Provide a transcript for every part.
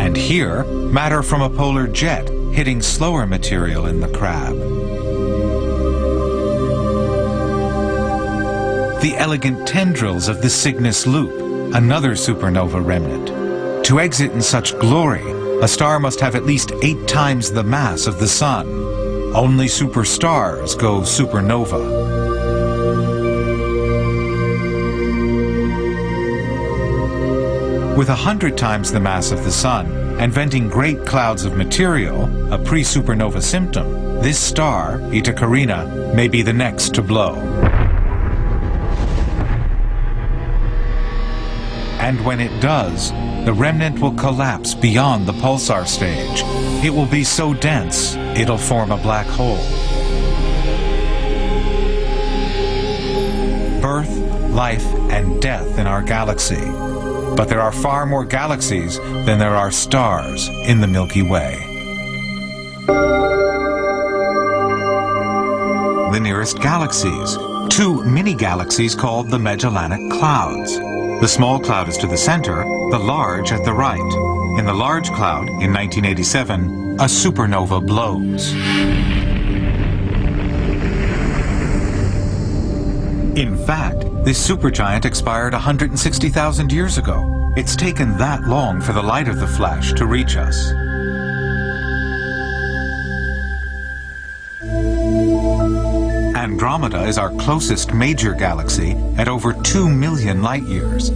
And here, matter from a polar jet hitting slower material in the crab. The elegant tendrils of the Cygnus Loop, another supernova remnant. To exit in such glory, a star must have at least 8 times the mass of the Sun. Only superstars go supernova. With 100 times the mass of the Sun and venting great clouds of material, a pre-supernova symptom, this star, Eta Carina, may be the next to blow. And when it does, the remnant will collapse beyond the pulsar stage. It will be so dense, it'll form a black hole. Birth, life, and death in our galaxy. But there are far more galaxies than there are stars in the Milky Way. The nearest galaxies, 2 mini-galaxies called the Magellanic Clouds. The small cloud is to the center, the large at the right. In the large cloud, in 1987, a supernova blows. In fact, this supergiant expired 160,000 years ago. It's taken that long for the light of the flash to reach us. Andromeda is our closest major galaxy at over 2 million light-years.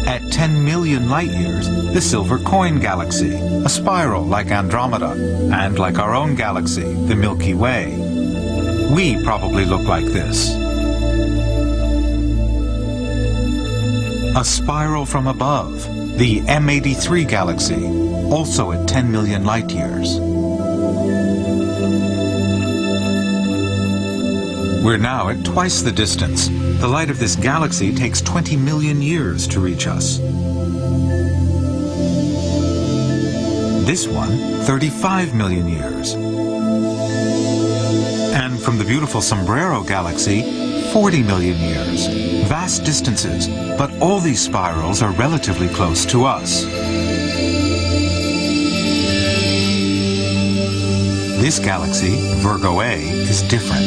At 10 million light-years, the Silver Coin Galaxy, a spiral like Andromeda, and like our own galaxy, the Milky Way. We probably look like this. A spiral from above, the M83 galaxy, also at 10 million light-years. We're now at twice the distance. The light of this galaxy takes 20 million years to reach us. This one, 35 million years. And from the beautiful Sombrero Galaxy, 40 million years. Vast distances, but all these spirals are relatively close to us. This galaxy, Virgo A, is different.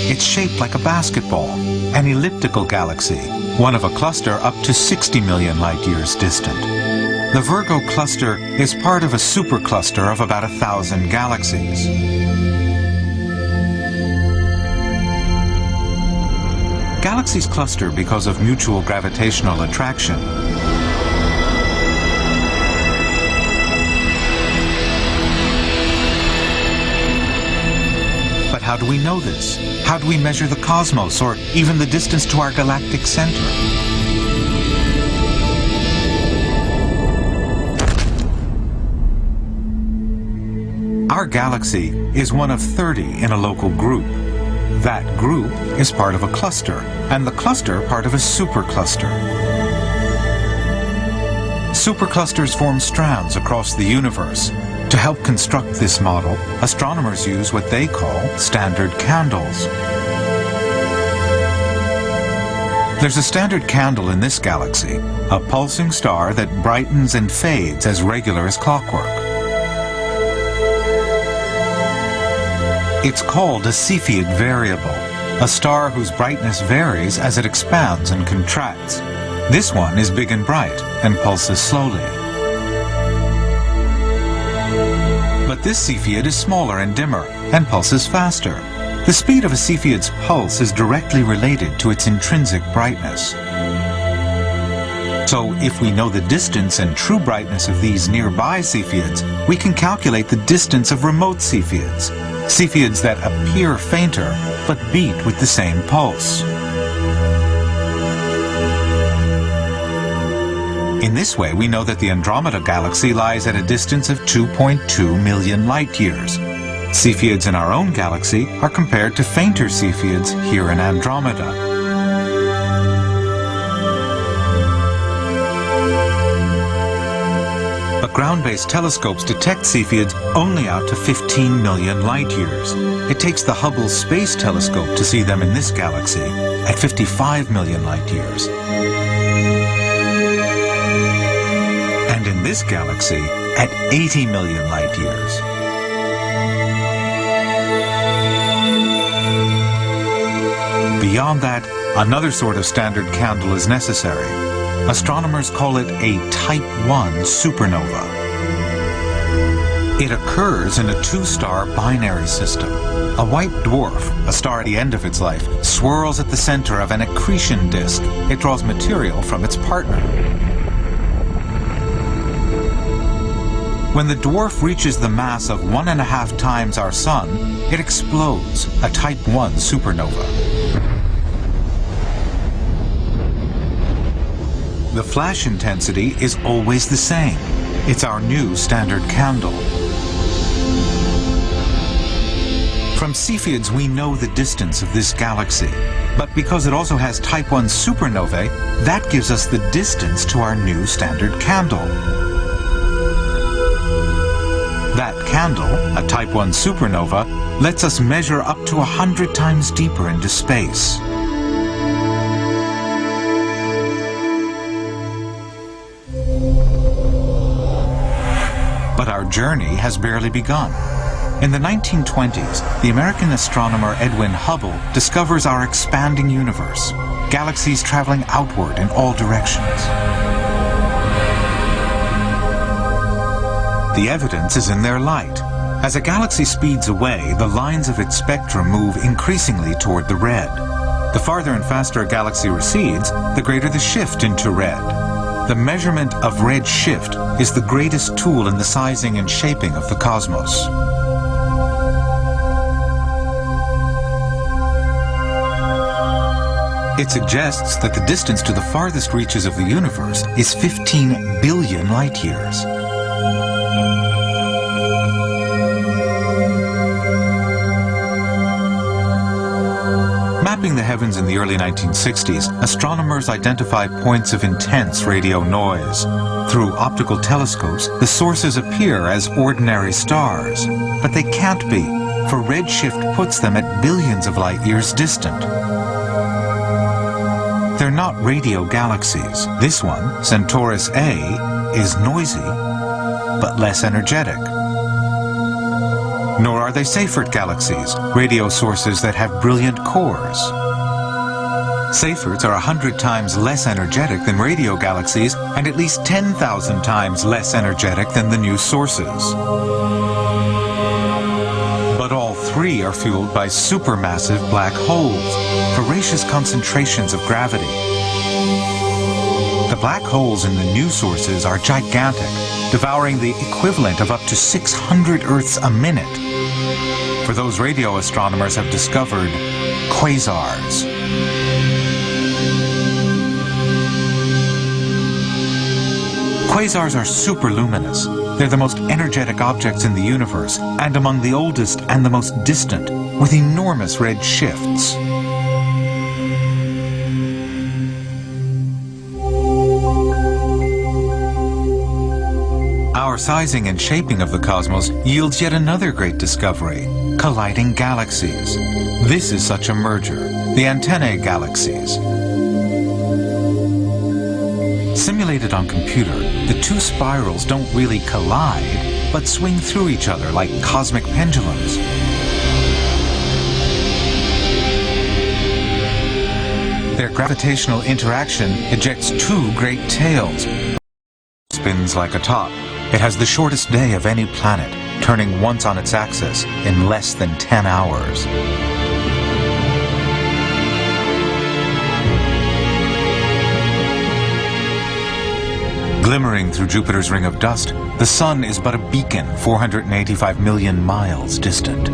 It's shaped like a basketball, an elliptical galaxy, one of a cluster up to 60 million light-years distant. The Virgo cluster is part of a supercluster of about 1,000 galaxies. Galaxies cluster because of mutual gravitational attraction. But how do we know this? How do we measure the cosmos, or even the distance to our galactic center? Our galaxy is one of 30 in a local group. That group is part of a cluster, and the cluster part of a supercluster. Superclusters form strands across the universe. To help construct this model, astronomers use what they call standard candles. There's a standard candle in this galaxy, a pulsing star that brightens and fades as regular as clockwork. It's called a Cepheid variable, a star whose brightness varies as it expands and contracts. This one is big and bright and pulses slowly. But this Cepheid is smaller and dimmer and pulses faster. The speed of a Cepheid's pulse is directly related to its intrinsic brightness. So if we know the distance and true brightness of these nearby Cepheids, we can calculate the distance of remote Cepheids. Cepheids that appear fainter, but beat with the same pulse. In this way, we know that the Andromeda Galaxy lies at a distance of 2.2 million light-years. Cepheids in our own galaxy are compared to fainter Cepheids here in Andromeda. But ground-based telescopes detect Cepheids only out to 15 million light-years. It takes the Hubble Space Telescope to see them in this galaxy at 55 million light-years. this galaxy at 80 million light years. Beyond that, another sort of standard candle is necessary. Astronomers call it a Type 1 supernova. It occurs in a two-star binary system. A white dwarf, a star at the end of its life, swirls at the center of an accretion disk. It draws material from its partner. When the dwarf reaches the mass of 1.5 times our Sun, it explodes, a Type 1 supernova. The flash intensity is always the same. It's our new standard candle. From Cepheids, we know the distance of this galaxy, but because it also has Type 1 supernovae, that gives us the distance to our new standard candle. That candle, a Type 1 supernova, lets us measure up to 100 times deeper into space. But our journey has barely begun. In the 1920s, the American astronomer Edwin Hubble discovers our expanding universe, galaxies traveling outward in all directions. The evidence is in their light. As a galaxy speeds away, the lines of its spectrum move increasingly toward the red. The farther and faster a galaxy recedes, the greater the shift into red. The measurement of red shift is the greatest tool in the sizing and shaping of the cosmos. It suggests that the distance to the farthest reaches of the universe is 15 billion light years. Mapping the heavens in the early 1960s, astronomers identified points of intense radio noise. Through optical telescopes, the sources appear as ordinary stars, but they can't be, for redshift puts them at billions of light years distant. They're not radio galaxies. This one, Centaurus A, is noisy, but less energetic. Nor are they Seyfert galaxies, radio sources that have brilliant cores. Seyferts are 100 times less energetic than radio galaxies and at least 10,000 times less energetic than the new sources. But all three are fueled by supermassive black holes, voracious concentrations of gravity. The black holes in the new sources are gigantic, devouring the equivalent of up to 600 Earths a minute. For those radio astronomers have discovered quasars. Quasars are superluminous. They're the most energetic objects in the universe, and among the oldest and the most distant, with enormous red shifts. Our sizing and shaping of the cosmos yields yet another great discovery: colliding galaxies. This is such a merger, the antennae galaxies. Simulated on computer, the two spirals don't really collide, but swing through each other like cosmic pendulums. Their gravitational interaction ejects two great tails. Spins like a top. It has the shortest day of any planet, turning once on its axis in less than 10 hours. Glimmering through Jupiter's ring of dust, the Sun is but a beacon 485 million miles distant.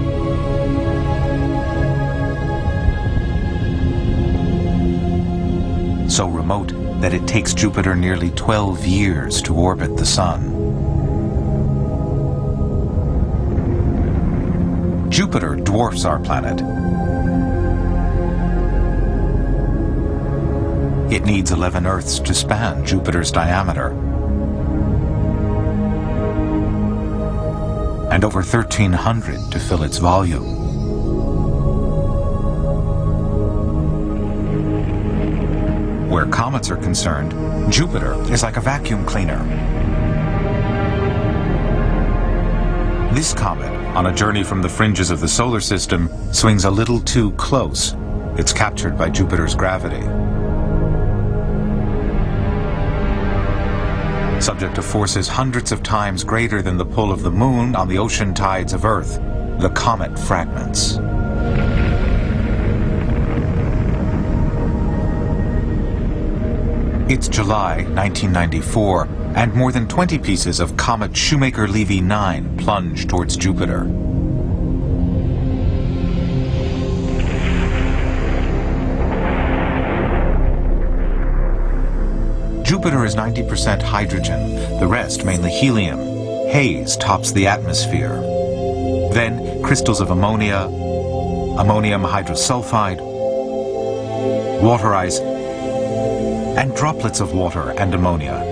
So remote that it takes Jupiter nearly 12 years to orbit the Sun. Jupiter dwarfs our planet. It needs 11 Earths to span Jupiter's diameter, and over 1,300 to fill its volume. Where comets are concerned, Jupiter is like a vacuum cleaner. This comet, on a journey from the fringes of the solar system, swings a little too close. It's captured by Jupiter's gravity. Subject to forces hundreds of times greater than the pull of the Moon on the ocean tides of Earth, the comet fragments. It's July 1994, and more than 20 pieces of comet Shoemaker-Levy 9 plunge towards Jupiter. Jupiter is 90% hydrogen, the rest mainly helium. Haze tops the atmosphere. Then crystals of ammonia, ammonium hydrosulfide, water ice, and droplets of water and ammonia.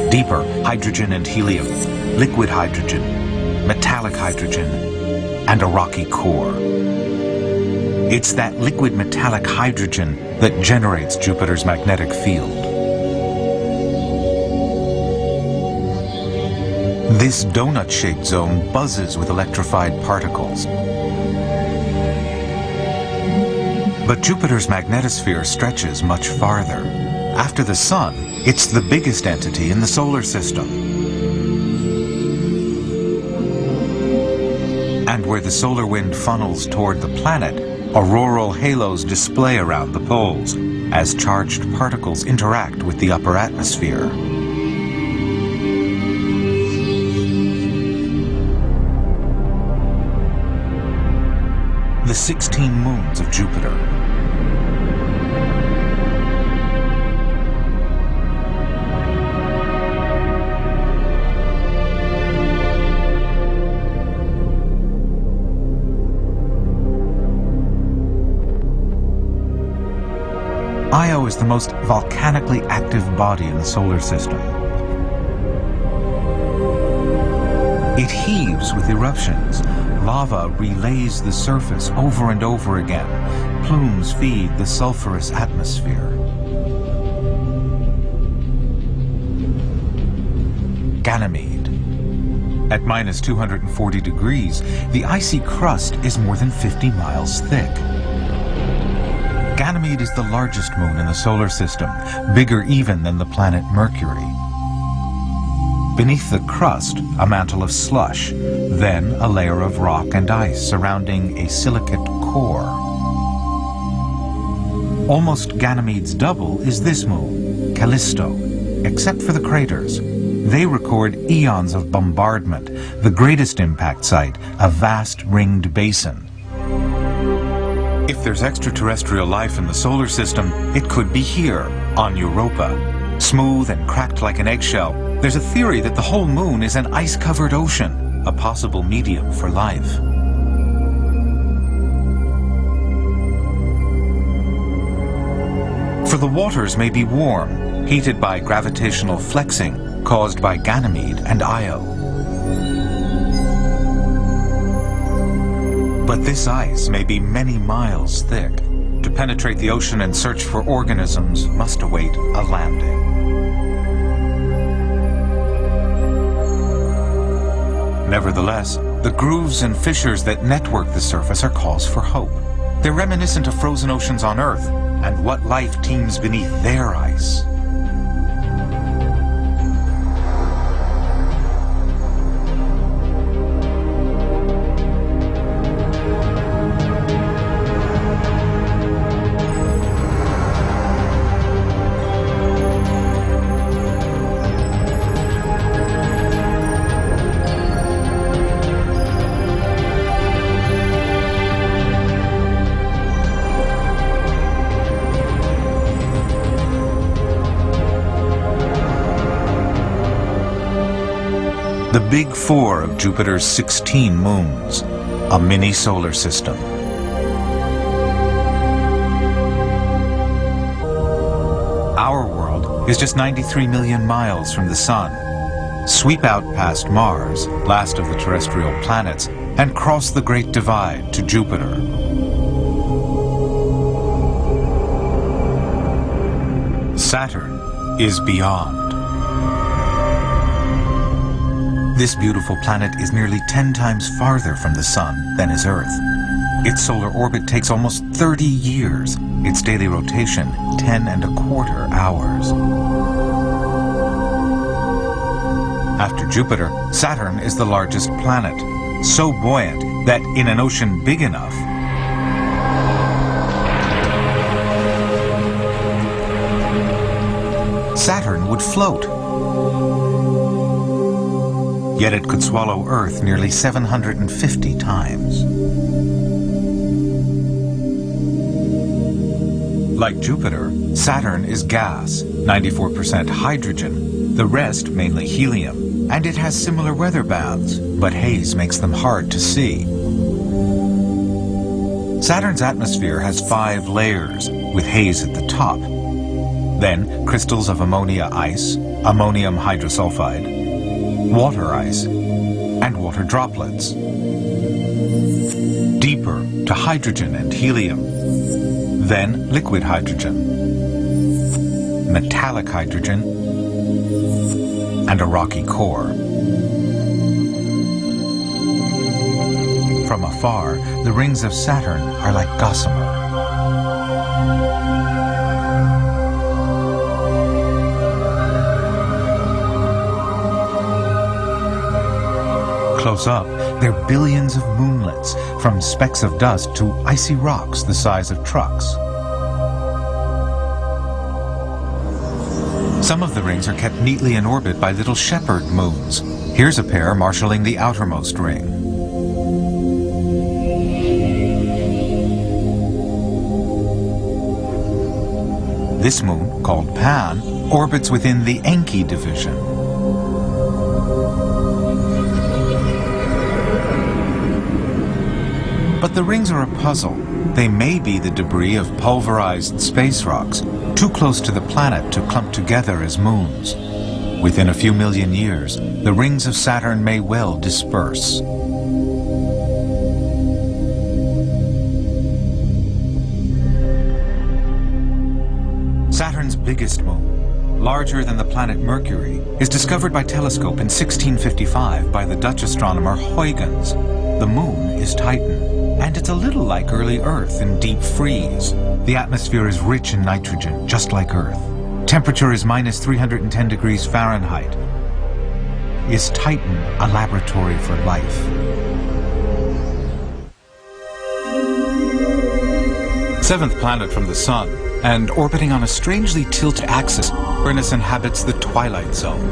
Deeper, hydrogen and helium, liquid hydrogen, metallic hydrogen, and a rocky core. It's that liquid metallic hydrogen that generates Jupiter's magnetic field. This donut-shaped zone buzzes with electrified particles. But Jupiter's magnetosphere stretches much farther. After the Sun, it's the biggest entity in the solar system. And where the solar wind funnels toward the planet, auroral halos display around the poles as charged particles interact with the upper atmosphere. The 16 moons of Jupiter. Io is the most volcanically active body in the solar system. It heaves with eruptions. Lava relays the surface over and over again. Plumes feed the sulfurous atmosphere. Ganymede. At minus 240 degrees, the icy crust is more than 50 miles thick. Ganymede is the largest moon in the solar system, bigger even than the planet Mercury. Beneath the crust, a mantle of slush, then a layer of rock and ice surrounding a silicate core. Almost Ganymede's double is this moon, Callisto, except for the craters. They record eons of bombardment, the greatest impact site, a vast ringed basin. If there's extraterrestrial life in the solar system, it could be here, on Europa. Smooth and cracked like an eggshell, there's a theory that the whole moon is an ice-covered ocean, a possible medium for life. For the waters may be warm, heated by gravitational flexing caused by Ganymede and Io. But this ice may be many miles thick. To penetrate the ocean and search for organisms must await a landing. Nevertheless, the grooves and fissures that network the surface are cause for hope. They're reminiscent of frozen oceans on Earth and what life teems beneath their ice. The Big Four of Jupiter's 16 moons, a mini solar system. Our world is just 93 million miles from the Sun. Sweep out past Mars, last of the terrestrial planets, and cross the Great Divide to Jupiter. Saturn is beyond. This beautiful planet is nearly 10 times farther from the Sun than is Earth. Its solar orbit takes almost 30 years. Its daily rotation, 10¼ hours. After Jupiter, Saturn is the largest planet, so buoyant that in an ocean big enough, Saturn would float. Yet it could swallow Earth nearly 750 times. Like Jupiter, Saturn is gas, 94% hydrogen, the rest mainly helium, and it has similar weather bands, but haze makes them hard to see. Saturn's atmosphere has 5 layers, with haze at the top. Then crystals of ammonia ice, ammonium hydrosulfide, water ice, and water droplets. Deeper to hydrogen and helium. Then liquid hydrogen, metallic hydrogen, and a rocky core. From afar, the rings of Saturn are like gossamer. Close up, they're billions of moonlets, from specks of dust to icy rocks the size of trucks. Some of the rings are kept neatly in orbit by little shepherd moons. Here's a pair marshalling the outermost ring. This moon, called Pan, orbits within the Encke division. But the rings are a puzzle. They may be the debris of pulverized space rocks, too close to the planet to clump together as moons. Within a few million years, the rings of Saturn may well disperse. Saturn's biggest moon, larger than the planet Mercury, is discovered by telescope in 1655 by the Dutch astronomer Huygens. The moon is Titan. And it's a little like early Earth in deep freeze. The atmosphere is rich in nitrogen, just like Earth. Temperature is minus 310 degrees Fahrenheit. Is Titan a laboratory for life? Seventh planet from the Sun, and orbiting on a strangely tilted axis, Uranus inhabits the twilight zone.